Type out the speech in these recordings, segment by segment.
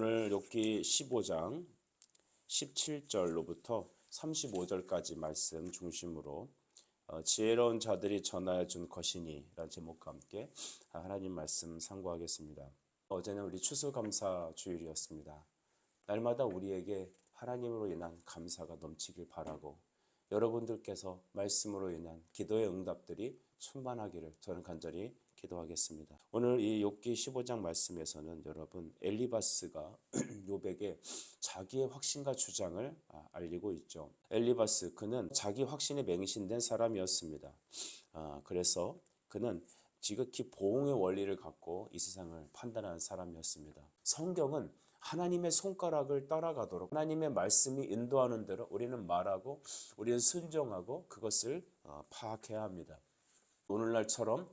오늘 욥기 15장 17절로부터 35절까지 말씀 중심으로 지혜로운 자들이 전하여 준 것이니 라는 제목과 함께 하나님 말씀 상고하겠습니다. 어제는 우리 추수감사 주일이었습니다. 날마다 우리에게 하나님으로 인한 감사가 넘치길 바라고 여러분들께서 말씀으로 인한 기도의 응답들이 충만하기를 저는 간절히 기도하겠습니다. 오늘 이 욥기 15장 말씀에서는 여러분 엘리바스가 욥에게 자기의 확신과 주장을 알리고 있죠. 엘리바스 그는 자기 확신에 맹신된 사람이었습니다. 그래서 그는 지극히 보응의 원리를 갖고 이 세상을 판단하는 사람이었습니다. 성경은 하나님의 손가락을 따라가도록 하나님의 말씀이 인도하는 대로 우리는 말하고 우리는 순종하고 그것을 파악해야 합니다. 오늘날처럼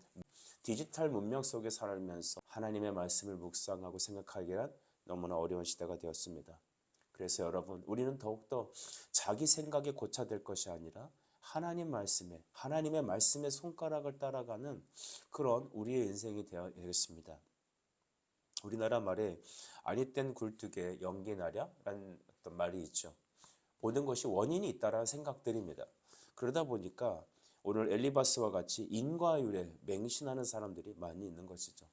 디지털 문명 속에 살면서 하나님의 말씀을 묵상하고 생각하기란 너무나 어려운 시대가 되었습니다. 그래서 여러분 우리는 더욱더 자기 생각에 고쳐될 것이 아니라 하나님의 말씀의 손가락을 따라가는 그런 우리의 인생이 되겠습니다. 우리나라 말에 아니 땐 굴뚝에 연기 나랴? 라는 어떤 말이 있죠. 모든 것이 원인이 있다라는 생각들입니다. 그러다 보니까 오늘 엘리바스와 같이 인과율에 맹신하는 사람들이 많이 있는 것이죠.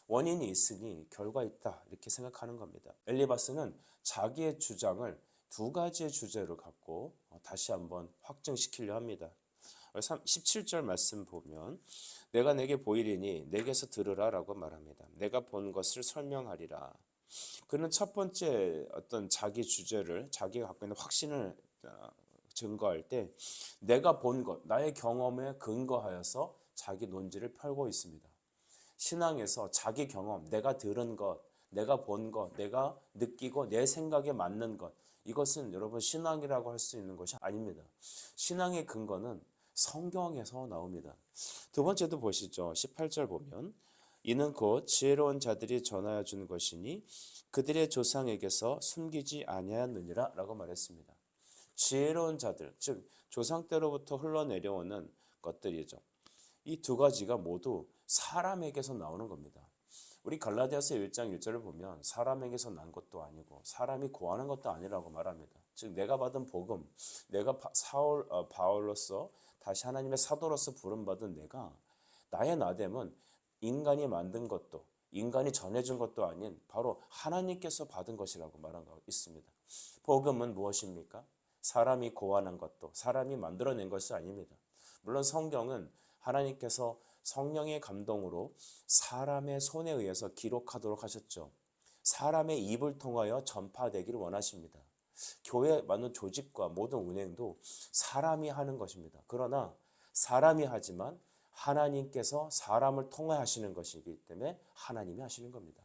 원인이 있으니 결과 있다 이렇게 생각하는 겁니다. 엘리바스는 자기의 주장을 두 가지의 주제로 갖고 다시 한번 확증시키려 합니다. 17절 말씀 보면 내가 내게 보이리니 내게서 들으라 라고 말합니다. 내가 본 것을 설명하리라. 그는 첫 번째 어떤 자기 주제를 자기가 갖고 있는 확신을 증거할 때 내가 본 것, 나의 경험에 근거하여서 자기 논지를 펼고 있습니다. 신앙에서 자기 경험, 내가 들은 것, 내가 본 것, 내가 느끼고 내 생각에 맞는 것, 이것은 여러분 신앙이라고 할 수 있는 것이 아닙니다. 신앙의 근거는 성경에서 나옵니다. 두 번째도 보시죠. 18절 보면 이는 곧 지혜로운 자들이 전하여 준 것이니 그들의 조상에게서 숨기지 아니하였느니라 라고 말했습니다. 지혜로운 자들, 즉 조상 때로부터 흘러내려오는 것들이죠. 이 두 가지가 모두 사람에게서 나오는 겁니다. 우리 갈라디아서 1장 1절을 보면 사람에게서 난 것도 아니고 사람이 고하는 것도 아니라고 말합니다. 즉 내가 받은 복음, 내가 바울로서 다시 하나님의 사도로서 부름받은 내가 나의 나됨은 인간이 만든 것도 인간이 전해준 것도 아닌 바로 하나님께서 받은 것이라고 말하고 있습니다. 복음은 무엇입니까? 사람이 고안한 것도 사람이 만들어낸 것이 아닙니다. 물론 성경은 하나님께서 성령의 감동으로 사람의 손에 의해서 기록하도록 하셨죠. 사람의 입을 통하여 전파되기를 원하십니다. 교회 많은 조직과 모든 운행도 사람이 하는 것입니다. 그러나 사람이 하지만 하나님께서 사람을 통해 하시는 것이기 때문에 하나님이 하시는 겁니다.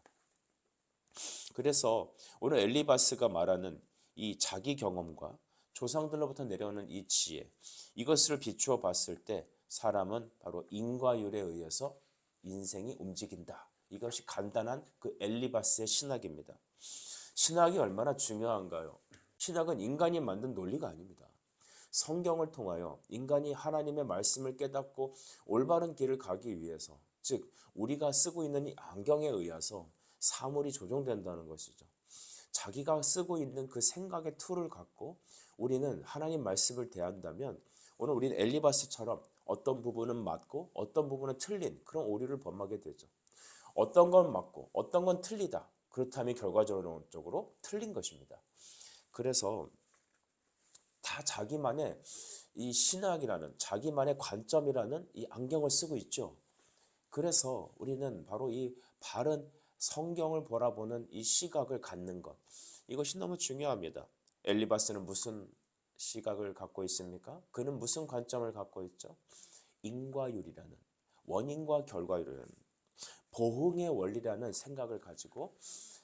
그래서 오늘 엘리바스가 말하는 이 자기 경험과 조상들로부터 내려오는 이 지혜, 이것을 비추어 봤을 때 사람은 바로 인과율에 의해서 인생이 움직인다. 이것이 간단한 그 엘리바스의 신학입니다. 신학이 얼마나 중요한가요? 신학은 인간이 만든 논리가 아닙니다. 성경을 통하여 인간이 하나님의 말씀을 깨닫고 올바른 길을 가기 위해서, 즉 우리가 쓰고 있는 이 안경에 의해서 사물이 조종된다는 것이죠. 자기가 쓰고 있는 그 생각의 툴을 갖고 우리는 하나님 말씀을 대한다면 오늘 우리는 엘리바스처럼 어떤 부분은 맞고 어떤 부분은 틀린 그런 오류를 범하게 되죠. 어떤 건 맞고 어떤 건 틀리다. 그렇다면 결과적으로 틀린 것입니다. 그래서 다 자기만의 이 신학이라는 자기만의 관점이라는 이 안경을 쓰고 있죠. 그래서 우리는 바로 이 바른 성경을 바라보는 이 시각을 갖는 것, 이것이 너무 중요합니다. 엘리바스는 무슨 시각을 갖고 있습니까? 그는 무슨 관점을 갖고 있죠? 인과율이라는, 원인과 결과율이라는, 보응의 원리라는 생각을 가지고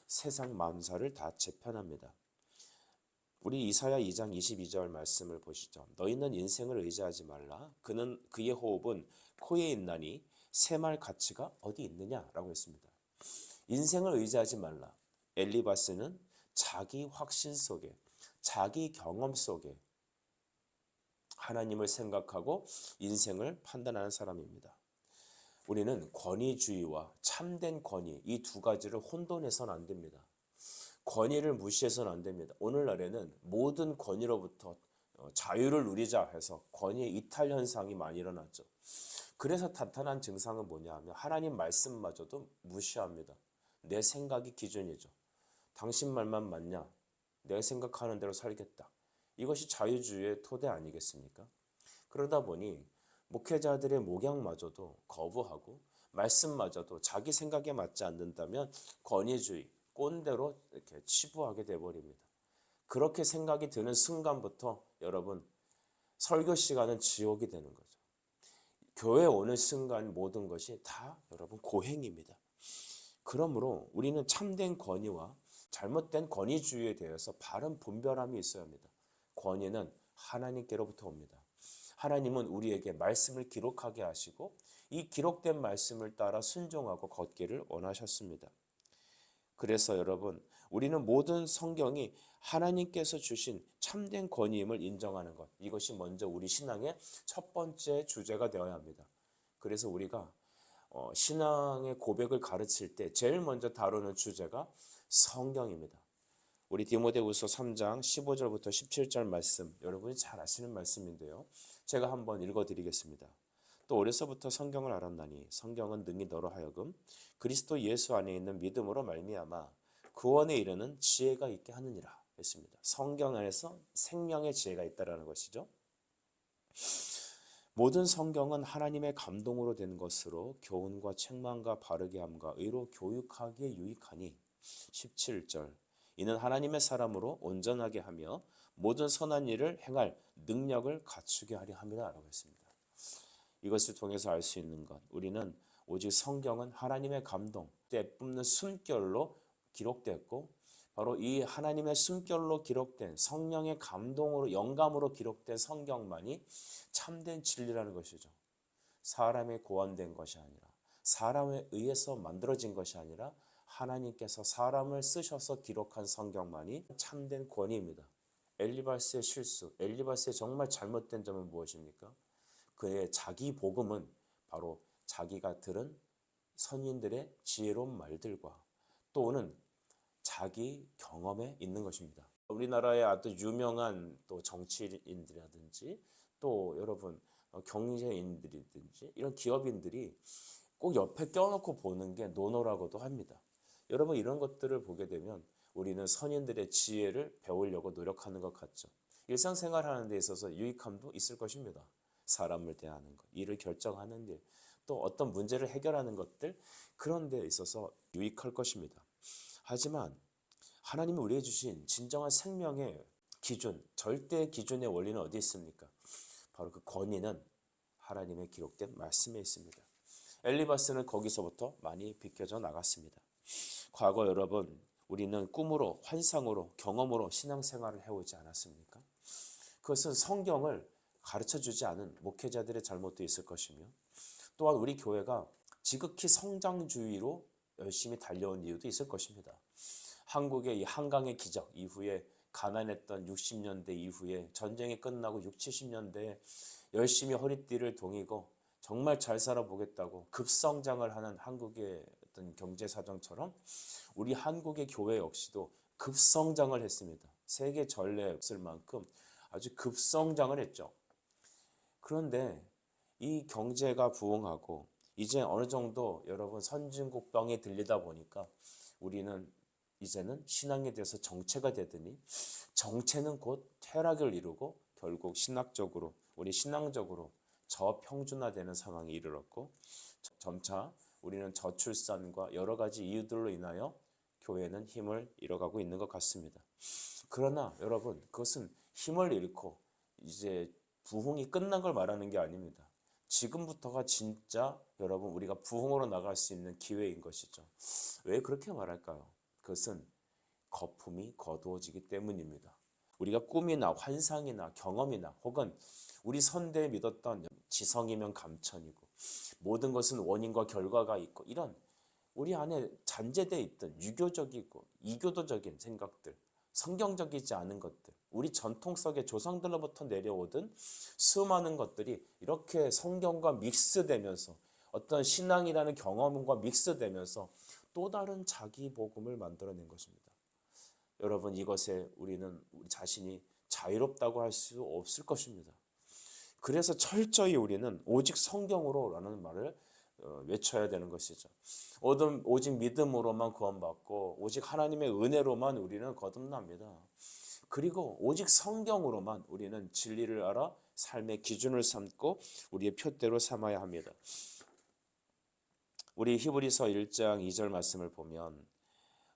세상 만사를 다 재편합니다. 우리 이사야 2장 22절 말씀을 보시죠. 너희는 인생을 의지하지 말라. 그의 호흡은 코에 있나니 새말 가치가 어디 있느냐라고 했습니다. 인생을 의지하지 말라. 엘리바스는 자기 확신 속에, 자기 경험 속에 하나님을 생각하고 인생을 판단하는 사람입니다. 우리는 권위주의와 참된 권위, 이 두 가지를 혼돈해서는 안 됩니다. 권위를 무시해서는 안 됩니다. 오늘날에는 모든 권위로부터 자유를 누리자 해서 권위의 이탈 현상이 많이 일어났죠. 그래서 나타난 증상은 뭐냐 하면 하나님 말씀마저도 무시합니다. 내 생각이 기준이죠. 당신 말만 맞냐? 내가 생각하는 대로 살겠다. 이것이 자유주의의 토대 아니겠습니까? 그러다 보니 목회자들의 목양마저도 거부하고 말씀마저도 자기 생각에 맞지 않는다면 권위주의, 꼰대로 이렇게 치부하게 돼버립니다. 그렇게 생각이 드는 순간부터 여러분 설교 시간은 지옥이 되는 거죠. 교회 오는 순간 모든 것이 다 여러분 고행입니다. 그러므로 우리는 참된 권위와 잘못된 권위주의에 대해서 바른 분별함이 있어야 합니다. 권위는 하나님께로부터 옵니다. 하나님은 우리에게 말씀을 기록하게 하시고 이 기록된 말씀을 따라 순종하고 걷기를 원하셨습니다. 그래서 여러분 우리는 모든 성경이 하나님께서 주신 참된 권위임을 인정하는 것, 이것이 먼저 우리 신앙의 첫 번째 주제가 되어야 합니다. 그래서 우리가 신앙의 고백을 가르칠 때 제일 먼저 다루는 주제가 성경입니다. 우리 디모데후서 3장 15절부터 17절 말씀, 여러분이 잘 아시는 말씀인데요. 제가 한번 읽어드리겠습니다. 또 어려서부터 성경을 알았나니 성경은 능히 너로 하여금 그리스도 예수 안에 있는 믿음으로 말미암아 구원에 이르는 지혜가 있게 하느니라 했습니다. 성경 안에서 생명의 지혜가 있다라는 것이죠. 모든 성경은 하나님의 감동으로 된 것으로 교훈과 책망과 바르게 함과 의로 교육하기에 유익하니 17절 이는 하나님의 사람으로 온전하게 하며 모든 선한 일을 행할 능력을 갖추게 하려 함이라 라고 했습니다. 이것을 통해서 알 수 있는 것, 우리는 오직 성경은 하나님의 감동, 때 뿜는 숨결로 기록됐고 바로 이 하나님의 숨결로 기록된 성령의 감동으로 영감으로 기록된 성경만이 참된 진리라는 것이죠. 사람의 고안된 것이 아니라 사람에 의해서 만들어진 것이 아니라 하나님께서 사람을 쓰셔서 기록한 성경만이 참된 권위입니다. 엘리바스의 실수, 엘리바스의 정말 잘못된 점은 무엇입니까? 그의 자기 복음은 바로 자기가 들은 선인들의 지혜로운 말들과 또는 자기 경험에 있는 것입니다. 우리나라의 아주 유명한 또 정치인들이라든지 또 여러분 경제인들이든지 이런 기업인들이 꼭 옆에 껴놓고 보는 게 노노라고도 합니다. 여러분 이런 것들을 보게 되면 우리는 선인들의 지혜를 배우려고 노력하는 것 같죠. 일상생활하는 데 있어서 유익함도 있을 것입니다. 사람을 대하는 것, 일을 결정하는 일, 또 어떤 문제를 해결하는 것들, 그런 데 있어서 유익할 것입니다. 하지만 하나님이 우리에게 주신 진정한 생명의 기준, 절대 기준의 원리는 어디 있습니까? 바로 그 권위는 하나님의 기록된 말씀에 있습니다. 엘리바스는 거기서부터 많이 비켜져 나갔습니다. 과거 여러분, 우리는 꿈으로, 환상으로, 경험으로 신앙생활을 해오지 않았습니까? 그것은 성경을 가르쳐주지 않은 목회자들의 잘못도 있을 것이며 또한 우리 교회가 지극히 성장주의로 열심히 달려온 이유도 있을 것입니다. 한국의 이 한강의 기적 이후에 가난했던 60년대 이후에 전쟁이 끝나고 60, 70년대에 열심히 허리띠를 동이고 정말 잘 살아보겠다고 급성장을 하는 한국의 어떤 경제사정처럼 우리 한국의 교회 역시도 급성장을 했습니다. 세계 전례 없을 만큼 아주 급성장을 했죠. 그런데 이 경제가 부흥하고 이제 어느 정도 여러분 선진국병이 들리다 보니까 우리는 이제는 신앙에 대해서 정체가 되더니 정체는 곧 퇴락을 이루고 결국 신학적으로 우리 신앙적으로 저평준화되는 상황에 이르렀고 점차 우리는 저출산과 여러 가지 이유들로 인하여 교회는 힘을 잃어가고 있는 것 같습니다. 그러나 여러분 그것은 힘을 잃고 이제 부흥이 끝난 걸 말하는 게 아닙니다. 지금부터가 진짜 여러분 우리가 부흥으로 나갈 수 있는 기회인 것이죠. 왜 그렇게 말할까요? 그것은 거품이 거두어지기 때문입니다. 우리가 꿈이나 환상이나 경험이나 혹은 우리 선대에 믿었던 지성이면 감천이고 모든 것은 원인과 결과가 있고 이런 우리 안에 잔재되어 있던 유교적이고 이교도적인 생각들, 성경적이지 않은 것들, 우리 전통 속의 조상들로부터 내려오던 수많은 것들이 이렇게 성경과 믹스되면서 어떤 신앙이라는 경험과 믹스되면서 또 다른 자기 복음을 만들어낸 것입니다. 여러분 이것에 우리는 우리 자신이 자유롭다고 할 수 없을 것입니다. 그래서 철저히 우리는 오직 성경으로라는 말을 외쳐야 되는 것이죠. 오직 믿음으로만 구원받고 오직 하나님의 은혜로만 우리는 거듭납니다. 그리고 오직 성경으로만 우리는 진리를 알아 삶의 기준을 삼고 우리의 표대로 삼아야 합니다. 우리 히브리서 1장 2절 말씀을 보면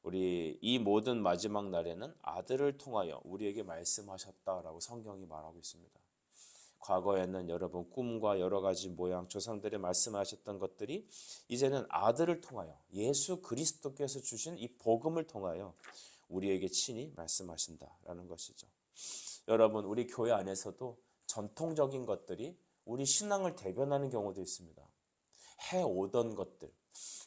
우리 이 모든 마지막 날에는 아들을 통하여 우리에게 말씀하셨다라고 성경이 말하고 있습니다. 과거에는 여러분 꿈과 여러 가지 모양 조상들이 말씀하셨던 것들이 이제는 아들을 통하여 예수 그리스도께서 주신 이 복음을 통하여 우리에게 친히 말씀하신다라는 것이죠. 여러분 우리 교회 안에서도 전통적인 것들이 우리 신앙을 대변하는 경우도 있습니다. 해오던 것들,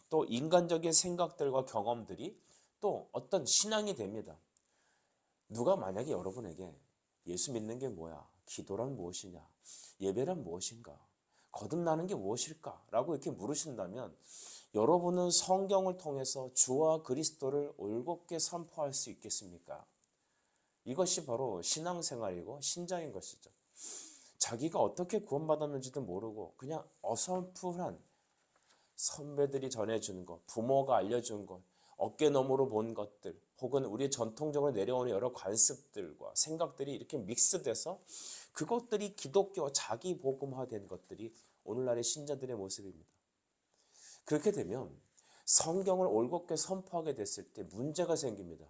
또 인간적인 생각들과 경험들이 또 어떤 신앙이 됩니다. 누가 만약에 여러분에게 예수 믿는 게 뭐야? 기도란 무엇이냐? 예배란 무엇인가? 거듭나는 게 무엇일까? 라고 이렇게 물으신다면 여러분은 성경을 통해서 주와 그리스도를 올곧게 선포할 수 있겠습니까? 이것이 바로 신앙생활이고 신자인 것이죠. 자기가 어떻게 구원받았는지도 모르고 그냥 어설프한 선배들이 전해준 것, 부모가 알려준 것, 어깨너머로 본 것들 혹은 우리 전통적으로 내려오는 여러 관습들과 생각들이 이렇게 믹스돼서 그것들이 기독교 자기 복음화된 것들이 오늘날의 신자들의 모습입니다. 그렇게 되면 성경을 올곧게 선포하게 됐을 때 문제가 생깁니다.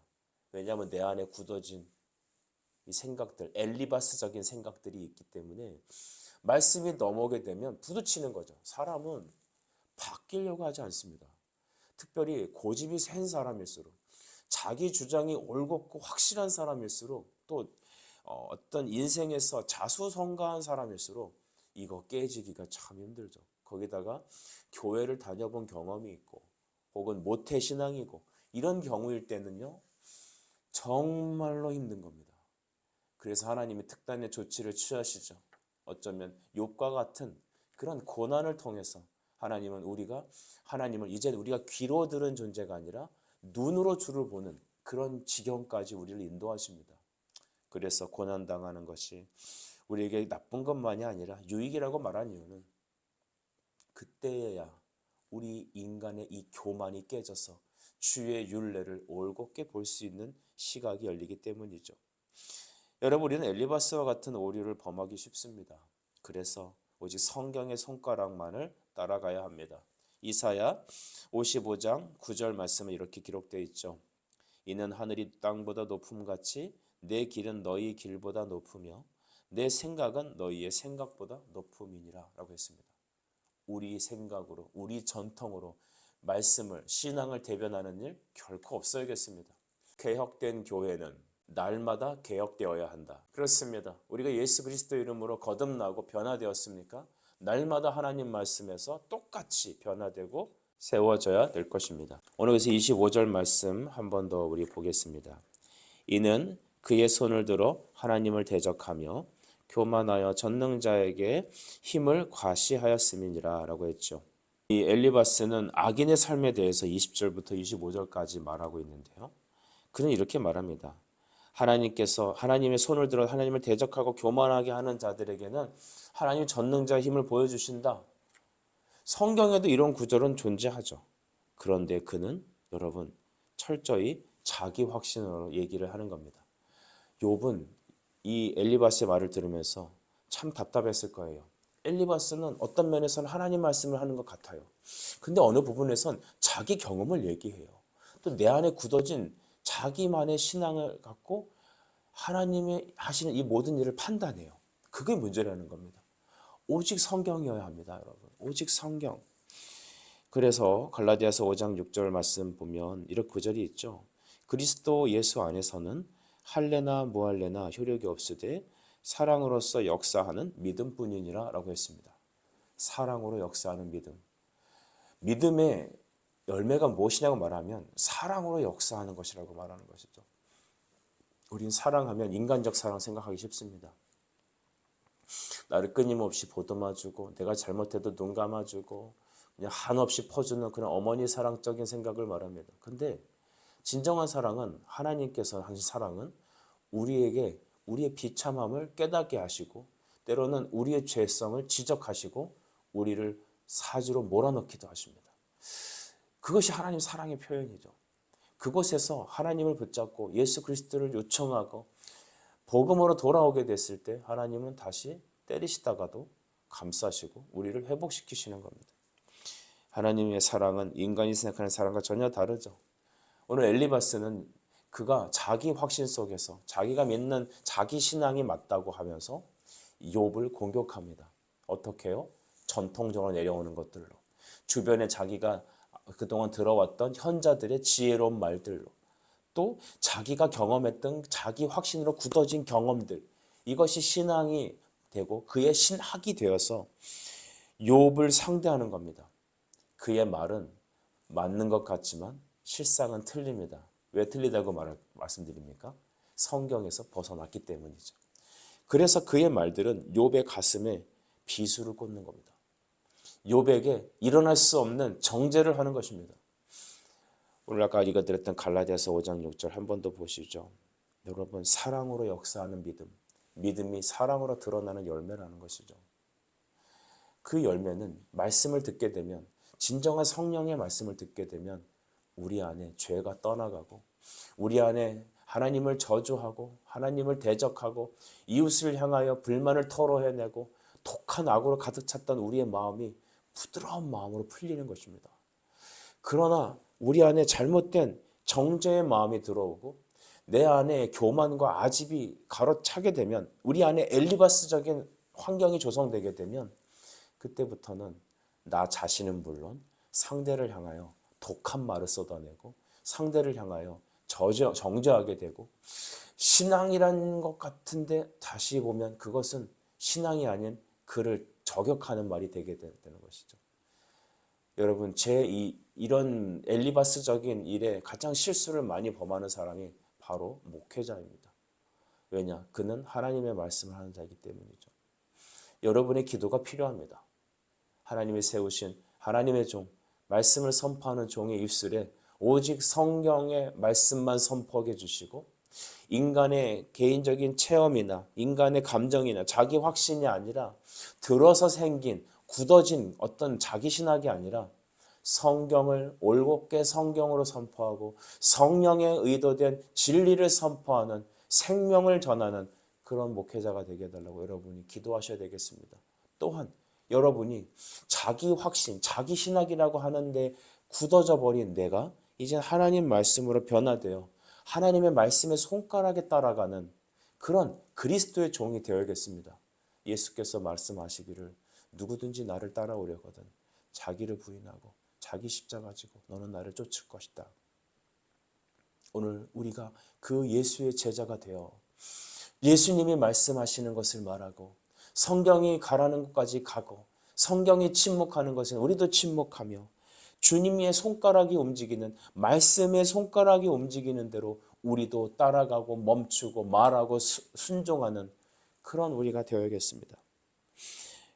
왜냐하면 내 안에 굳어진 이 생각들, 엘리바스적인 생각들이 있기 때문에 말씀이 넘어오게 되면 부딪히는 거죠. 사람은 바뀌려고 하지 않습니다. 특별히 고집이 센 사람일수록 자기 주장이 올곧고 확실한 사람일수록 또 어떤 인생에서 자수성가한 사람일수록 이거 깨지기가 참 힘들죠. 거기다가 교회를 다녀본 경험이 있고 혹은 모태신앙이고 이런 경우일 때는요 정말로 힘든 겁니다. 그래서 하나님이 특단의 조치를 취하시죠. 어쩌면 욥과 같은 그런 고난을 통해서 하나님을 이제 우리가 귀로 들은 존재가 아니라 눈으로 주를 보는 그런 지경까지 우리를 인도하십니다. 그래서 고난당하는 것이 우리에게 나쁜 것만이 아니라 유익이라고 말한 이유는 그때에야 우리 인간의 이 교만이 깨져서 주의 율례를 올곧게 볼 수 있는 시각이 열리기 때문이죠. 여러분 우리는 엘리바스와 같은 오류를 범하기 쉽습니다. 그래서 오직 성경의 손가락만을 따라가야 합니다. 이사야 55장 9절 말씀에 이렇게 기록되어 있죠. 이는 하늘이 땅보다 높음같이 내 길은 너희 길보다 높으며 내 생각은 너희의 생각보다 높음이니라 라고 했습니다. 우리 생각으로 우리 전통으로 말씀을 신앙을 대변하는 일 결코 없어야겠습니다. 개혁된 교회는 날마다 개혁되어야 한다. 그렇습니다. 우리가 예수 그리스도 이름으로 거듭나고 변화되었습니까? 날마다 하나님 말씀에서 똑같이 변화되고 세워져야 될 것입니다. 오늘 그래서 25절 말씀 한 번 더 우리 보겠습니다. 이는 그의 손을 들어 하나님을 대적하며 교만하여 전능자에게 힘을 과시하였음이니라 라고 했죠. 이 엘리바스는 악인의 삶에 대해서 20절부터 25절까지 말하고 있는데요. 그는 이렇게 말합니다. 하나님의 손을 들어 하나님을 대적하고 교만하게 하는 자들에게는 하나님의 전능자의 힘을 보여주신다. 성경에도 이런 구절은 존재하죠. 그런데 그는 여러분 철저히 자기 확신으로 얘기를 하는 겁니다. 욥은 이 엘리바스의 말을 들으면서 참 답답했을 거예요. 엘리바스는 어떤 면에서는 하나님 말씀을 하는 것 같아요. 근데 어느 부분에선 자기 경험을 얘기해요. 또 내 안에 굳어진 자기만의 신앙을 갖고 하나님이 하시는 이 모든 일을 판단해요. 그게 문제라는 겁니다. 오직 성경이어야 합니다, 여러분. 오직 성경. 그래서 갈라디아서 5장 6절 말씀 보면 이렇게 구절이 있죠. 그리스도 예수 안에서는 할례나 무할례나 효력이 없으되 사랑으로서 역사하는 믿음뿐이니라 라고 했습니다. 사랑으로 역사하는 믿음. 믿음의 열매가 무엇이냐고 말하면 사랑으로 역사하는 것이라고 말하는 것이죠. 우린 사랑하면 인간적 사랑 생각하기 쉽습니다. 나를 끊임없이 보듬어주고 내가 잘못해도 눈 감아주고 그냥 한없이 퍼주는 그런 어머니 사랑적인 생각을 말합니다. 근데 진정한 사랑은 하나님께서 하신 사랑은 우리에게 우리의 비참함을 깨닫게 하시고 때로는 우리의 죄성을 지적하시고 우리를 사지로 몰아넣기도 하십니다. 그것이 하나님 사랑의 표현이죠. 그곳에서 하나님을 붙잡고 예수 그리스도를 요청하고 복음으로 돌아오게 됐을 때 하나님은 다시 때리시다가도 감싸시고 우리를 회복시키시는 겁니다. 하나님의 사랑은 인간이 생각하는 사랑과 전혀 다르죠. 오늘 엘리바스는 그가 자기 확신 속에서 자기가 믿는 자기 신앙이 맞다고 하면서 욥을 공격합니다. 어떻게 해요? 전통적으로 내려오는 것들로. 주변에 자기가 그동안 들어왔던 현자들의 지혜로운 말들로. 또 자기가 경험했던 자기 확신으로 굳어진 경험들. 이것이 신앙이 되고 그의 신학이 되어서 욥을 상대하는 겁니다. 그의 말은 맞는 것 같지만 실상은 틀립니다. 왜 틀리다고 말씀드립니까? 성경에서 벗어났기 때문이죠. 그래서 그의 말들은 욥의 가슴에 비수를 꽂는 겁니다. 욥에게 일어날 수 없는 정죄를 하는 것입니다. 오늘 아까 읽어드렸던 갈라디아서 5장 6절 한 번 더 보시죠. 여러분, 사랑으로 역사하는 믿음, 믿음이 사랑으로 드러나는 열매라는 것이죠. 그 열매는 말씀을 듣게 되면, 진정한 성령의 말씀을 듣게 되면 우리 안에 죄가 떠나가고 우리 안에 하나님을 저주하고 하나님을 대적하고 이웃을 향하여 불만을 털어내고 독한 악으로 가득 찼던 우리의 마음이 부드러운 마음으로 풀리는 것입니다. 그러나 우리 안에 잘못된 정죄의 마음이 들어오고 내 안에 교만과 아집이 가로차게 되면, 우리 안에 엘리바스적인 환경이 조성되게 되면 그때부터는 나 자신은 물론 상대를 향하여 독한 말을 쏟아내고 상대를 향하여 정죄하게 되고, 신앙이란 것 같은데 다시 보면 그것은 신앙이 아닌 그를 저격하는 말이 되게 되는 것이죠. 여러분, 이런 엘리바스적인 일에 가장 실수를 많이 범하는 사람이 바로 목회자입니다. 왜냐? 그는 하나님의 말씀을 하는 자이기 때문이죠. 여러분의 기도가 필요합니다. 하나님이 세우신 하나님의 종, 말씀을 선포하는 종의 입술에 오직 성경의 말씀만 선포하게 해주시고, 인간의 개인적인 체험이나 인간의 감정이나 자기 확신이 아니라 들어서 생긴 굳어진 어떤 자기 신학이 아니라 성경을 올곧게 성경으로 선포하고 성령의 의도된 진리를 선포하는, 생명을 전하는 그런 목회자가 되게 해달라고 여러분이 기도하셔야 되겠습니다. 또한 여러분이 자기 확신, 자기 신학이라고 하는데 굳어져 버린 내가 이제 하나님 말씀으로 변화되어 하나님의 말씀의 손가락에 따라가는 그런 그리스도의 종이 되어야겠습니다. 예수께서 말씀하시기를 누구든지 나를 따라오려거든 자기를 부인하고 자기 십자가 지고 너는 나를 쫓을 것이다. 오늘 우리가 그 예수의 제자가 되어 예수님이 말씀하시는 것을 말하고 성경이 가라는 곳까지 가고 성경이 침묵하는 것은 우리도 침묵하며 주님의 손가락이 움직이는, 말씀의 손가락이 움직이는 대로 우리도 따라가고 멈추고 말하고 순종하는 그런 우리가 되어야겠습니다.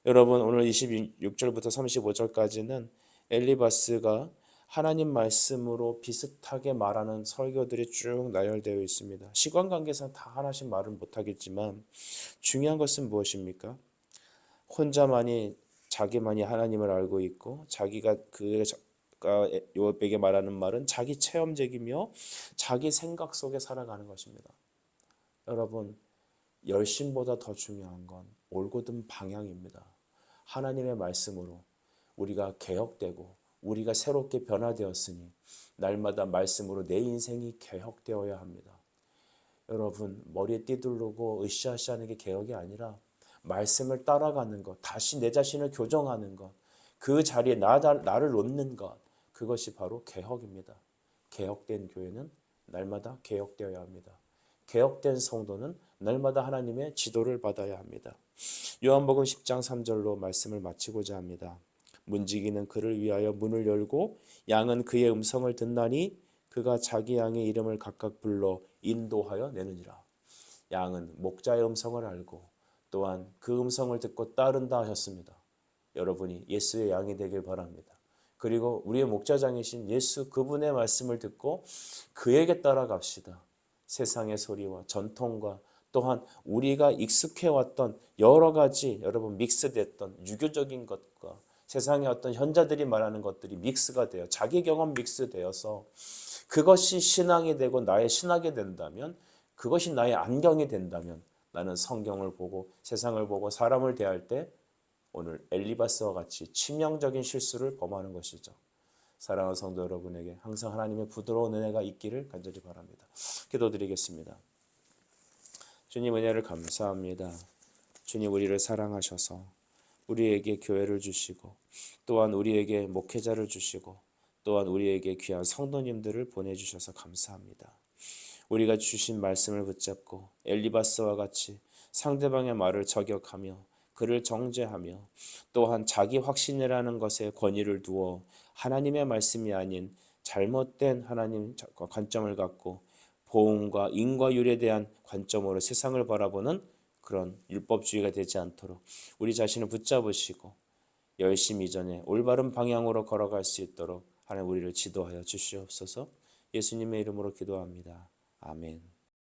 여러분, 오늘 26절부터 35절까지는 엘리바스가 하나님 말씀으로 비슷하게 말하는 설교들이 쭉 나열되어 있습니다. 시간 관계상 다 하나씩 말은 못하겠지만 중요한 것은 무엇입니까? 혼자만이 자기만이 하나님을 알고 있고 자기가 욥에게 말하는 말은 자기 체험적이며 자기 생각 속에 살아가는 것입니다. 여러분, 열심보다 더 중요한 건 올곧은 방향입니다. 하나님의 말씀으로 우리가 개혁되고 우리가 새롭게 변화되었으니 날마다 말씀으로 내 인생이 개혁되어야 합니다. 여러분, 머리에 띠두르고 으쌰으쌰하는 게 개혁이 아니라 말씀을 따라가는 것, 다시 내 자신을 교정하는 것, 그 자리에 나를 놓는 것, 그것이 바로 개혁입니다. 개혁된 교회는 날마다 개혁되어야 합니다. 개혁된 성도는 날마다 하나님의 지도를 받아야 합니다. 요한복음 10장 3절로 말씀을 마치고자 합니다. 문지기는 그를 위하여 문을 열고 양은 그의 음성을 듣나니 그가 자기 양의 이름을 각각 불러 인도하여 내느니라. 양은 목자의 음성을 알고 또한 그 음성을 듣고 따른다 하셨습니다. 여러분이 예수의 양이 되길 바랍니다. 그리고 우리의 목자장이신 예수 그분의 말씀을 듣고 그에게 따라갑시다. 세상의 소리와 전통과 또한 우리가 익숙해왔던 여러 가지 여러분 믹스됐던 유교적인 것과 세상의 어떤 현자들이 말하는 것들이 믹스가 되어 자기 경험 믹스되어서 그것이 신앙이 되고 나의 신학이 된다면 그것이 나의 안경이 된다면 나는 성경을 보고 세상을 보고 사람을 대할 때 오늘 엘리바스와 같이 치명적인 실수를 범하는 것이죠. 사랑하는 성도 여러분에게 항상 하나님의 부드러운 은혜가 있기를 간절히 바랍니다. 기도드리겠습니다. 주님 은혜를 감사합니다. 주님 우리를 사랑하셔서 우리에게 교회를 주시고 또한 우리에게 목회자를 주시고 또한 우리에게 귀한 성도님들을 보내주셔서 감사합니다. 우리가 주신 말씀을 붙잡고 엘리바스와 같이 상대방의 말을 저격하며 그를 정죄하며 또한 자기 확신이라는 것에 권위를 두어 하나님의 말씀이 아닌 잘못된 하나님 관점을 갖고 보응과 인과율에 대한 관점으로 세상을 바라보는 그런 율법주의가 되지 않도록 우리 자신을 붙잡으시고 열심히 이전에 올바른 방향으로 걸어갈 수 있도록 하나님 우리를 지도하여 주시옵소서. 예수님의 이름으로 기도합니다. 아멘.